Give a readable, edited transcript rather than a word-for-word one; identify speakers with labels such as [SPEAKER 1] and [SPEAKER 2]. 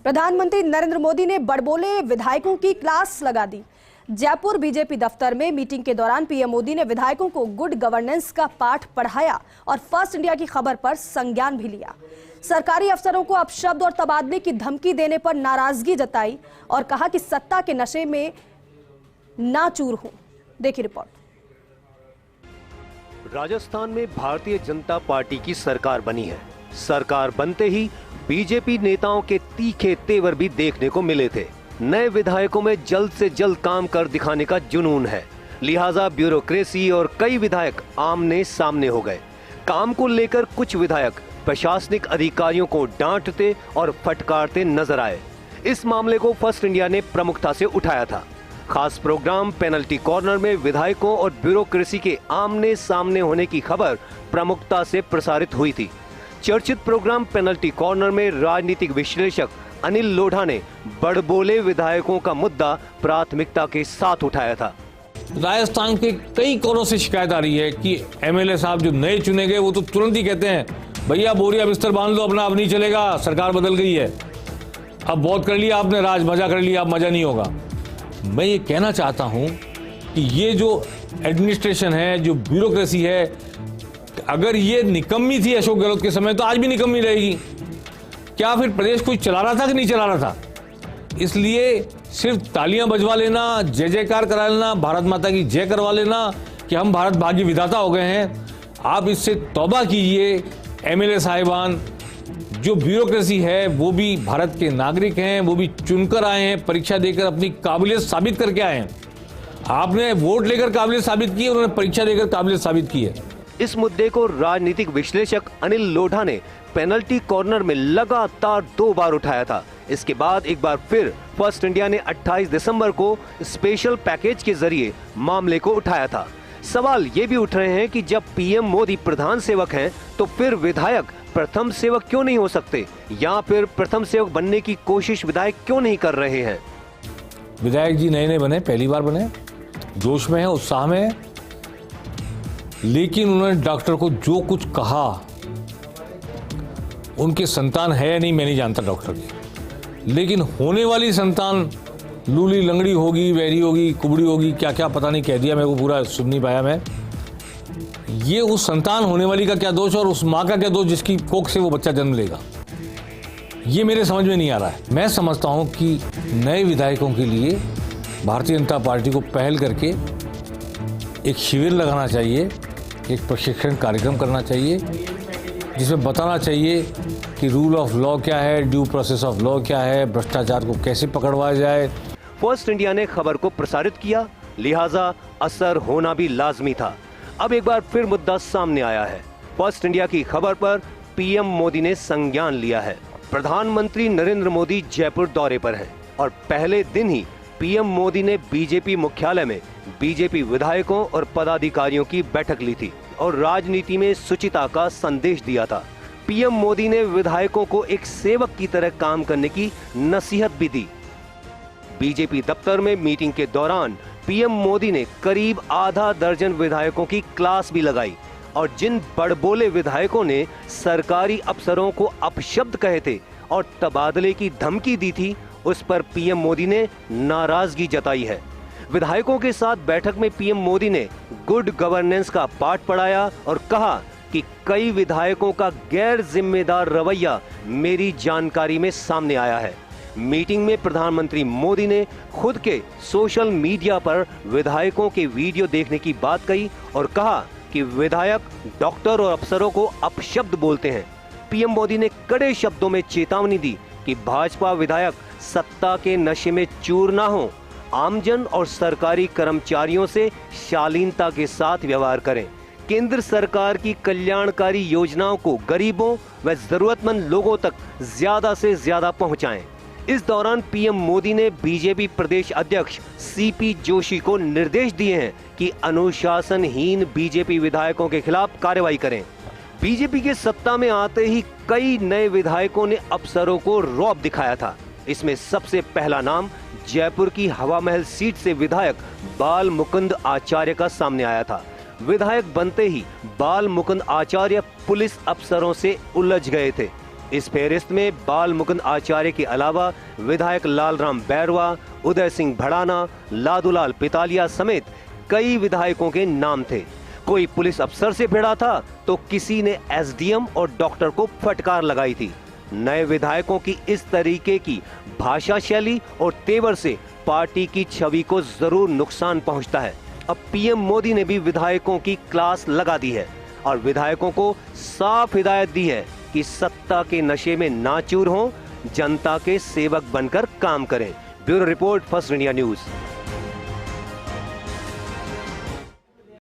[SPEAKER 1] प्रधानमंत्री नरेंद्र मोदी ने बड़बोले विधायकों की क्लास लगा दी। जयपुर बीजेपी दफ्तर में मीटिंग के दौरान पीएम मोदी ने विधायकों को गुड गवर्नेंस का पाठ पढ़ाया और फर्स्ट इंडिया की खबर पर संज्ञान भी लिया। सरकारी अफसरों को अपशब्द और तबादले की धमकी देने पर नाराजगी जताई और कहा कि सत्ता के नशे में ना चूर हो। देखिए रिपोर्ट।
[SPEAKER 2] राजस्थान में भारतीय जनता पार्टी की सरकार बनी है। सरकार बनते ही बीजेपी नेताओं के तीखे तेवर भी देखने को मिले थे। नए विधायकों में जल्द से जल्द काम कर दिखाने का जुनून है, लिहाजा ब्यूरोक्रेसी और कई विधायक आमने सामने हो गए। काम को लेकर कुछ विधायक प्रशासनिक अधिकारियों को डांटते और फटकारते नजर आए। इस मामले को फर्स्ट इंडिया ने प्रमुखता से उठाया था। खास प्रोग्राम पेनल्टी कॉर्नर में विधायकों और ब्यूरोक्रेसी के आमने सामने होने की खबर प्रमुखता से प्रसारित हुई थी। चर्चित प्रोग्राम पेनल्टी कॉर्नर में राजनीतिक विश्लेषक अनिल लोढ़ा ने बड़बोले विधायकों का मुद्दा प्राथमिकता के साथ उठाया था।
[SPEAKER 3] राजस्थान के कई कोनों से शिकायत आ रही है कि एमएलए साहब जो नए चुने गए वो तो तुरंत ही कहते हैं भैया बोरिया बिस्तर बांध लो अपना, अब नहीं चलेगा, सरकार बदल गई है, अब बहुत कर लिया आपने राज, मजा कर लिया, अब मजा नहीं होगा। मैं ये कहना चाहता हूं कि ये जो एडमिनिस्ट्रेशन है, जो ब्यूरोक्रेसी है, अगर ये निकम्मी थी अशोक गहलोत के समय तो आज भी निकम्मी रहेगी। क्या फिर प्रदेश कोई चला रहा था कि नहीं चला रहा था? इसलिए सिर्फ तालियां बजवा लेना, जय जयकार करा लेना, भारत माता की जय करवा लेना कि हम भारत भाग्य विधाता हो गए हैं, आप इससे तौबा कीजिए। एमएलए साहिबान, जो ब्यूरोक्रेसी है वो भी भारत के नागरिक हैं, वो भी चुनकर आए हैं, परीक्षा देकर अपनी काबिलियत साबित करके आए हैं। आपने वोट लेकर काबिलियत साबित की, उन्होंने परीक्षा देकर काबिलियत साबित की है।
[SPEAKER 2] इस मुद्दे को राजनीतिक विश्लेषक अनिल लोढ़ा ने पेनल्टी कॉर्नर में लगातार 2 बार उठाया था। इसके बाद एक बार फिर फर्स्ट इंडिया ने 28 दिसंबर को स्पेशल पैकेज के जरिए मामले को उठाया था। सवाल ये भी उठ रहे हैं कि जब पीएम मोदी प्रधान सेवक हैं तो फिर विधायक प्रथम सेवक क्यों नहीं हो सकते, या फिर प्रथम सेवक बनने की कोशिश विधायक क्यों नहीं कर रहे हैं?
[SPEAKER 3] विधायक जी नए नए बने, पहली बार बने, जोश में है, उत्साह में है, लेकिन उन्होंने डॉक्टर को जो कुछ कहा, उनके संतान है या नहीं मैं नहीं जानता डॉक्टर की, लेकिन होने वाली संतान लूली लंगड़ी होगी, वैरी होगी, कुबड़ी होगी, क्या क्या पता नहीं कह दिया, मेरे को पूरा सुन नहीं पाया मैं। ये उस संतान होने वाली का क्या दोष और उस माँ का क्या दोष जिसकी कोख से वो बच्चा जन्म लेगा, ये मेरे समझ में नहीं आ रहा है। मैं समझता हूँ कि नए विधायकों के लिए भारतीय जनता पार्टी को पहल करके एक शिविर लगाना चाहिए, एक प्रशिक्षण कार्यक्रम करना चाहिए, जिसमें बताना चाहिए कि रूल ऑफ लॉ क्या है, ड्यू प्रोसेस ऑफ लॉ क्या है, भ्रष्टाचार को कैसे पकड़वाया जाए।
[SPEAKER 2] फर्स्ट इंडिया ने खबर को प्रसारित किया, लिहाजा असर होना भी लाजमी था। अब एक बार फिर मुद्दा सामने आया है। फर्स्ट इंडिया की खबर पर पीएम मोदी ने संज्ञान लिया है। प्रधानमंत्री नरेंद्र मोदी जयपुर दौरे पर हैं और पहले दिन ही पीएम मोदी ने बीजेपी मुख्यालय में बीजेपी विधायकों और पदाधिकारियों की बैठक ली थी और राजनीति में शुचिता का संदेश दिया था। पीएम मोदी ने विधायकों को एक सेवक की तरह काम करने की नसीहत भी दी। बीजेपी दफ्तर में मीटिंग के दौरान पीएम मोदी ने करीब आधा दर्जन विधायकों की क्लास भी लगाई और जिन बड़बोले विधायकों ने सरकारी अफसरों को अपशब्द कहे थे और तबादले की धमकी दी थी, उस पर पीएम मोदी ने नाराजगी जताई है। विधायकों के साथ बैठक में पीएम मोदी ने गुड गवर्नेंस का पाठ पढ़ाया और कहा कि कई विधायकों का गैर जिम्मेदार रवैया मेरी जानकारी में सामने आया है। मीटिंग में प्रधानमंत्री मोदी ने खुद के सोशल मीडिया पर विधायकों के वीडियो देखने की बात कही और कहा कि विधायक डॉक्टर और अफसरों को अपशब्द बोलते हैं। पीएम मोदी ने कड़े शब्दों में चेतावनी दी कि भाजपा विधायक सत्ता के नशे में चूर ना हो, आमजन और सरकारी कर्मचारियों से शालीनता के साथ व्यवहार करें, केंद्र सरकार की कल्याणकारी योजनाओं को गरीबों व जरूरतमंद लोगों तक ज्यादा से ज्यादा पहुंचाएं। इस दौरान पीएम मोदी ने बीजेपी प्रदेश अध्यक्ष सीपी जोशी को निर्देश दिए हैं कि अनुशासनहीन बीजेपी विधायकों के खिलाफ कार्रवाई करें। बीजेपी के सत्ता में आते ही कई नए विधायकों ने अफसरों को रौब दिखाया था। इसमें सबसे पहला नाम जयपुर की हवा महल सीट से विधायक बाल मुकुंद आचार्य का सामने आया था। विधायक बनते ही बाल मुकुंद आचार्य पुलिस अफसरों से उलझ गए थे। इस फेहरिस्त में बाल मुकुंद आचार्य के अलावा विधायक लालराम बैरवा, उदय सिंह भड़ाना, लादूलाल पितालिया समेत कई विधायकों के नाम थे। कोई पुलिस अफसर से भिड़ा था तो किसी ने एसडीएम और डॉक्टर को फटकार लगाई थी। नए विधायकों की इस तरीके की भाषा शैली और तेवर से पार्टी की छवि को जरूर नुकसान पहुंचता है। अब पीएम मोदी ने भी विधायकों की क्लास लगा दी है और विधायकों को साफ हिदायत दी है कि सत्ता के नशे में ना चूर हों, जनता के सेवक बनकर काम करें। Bureau report, first India news.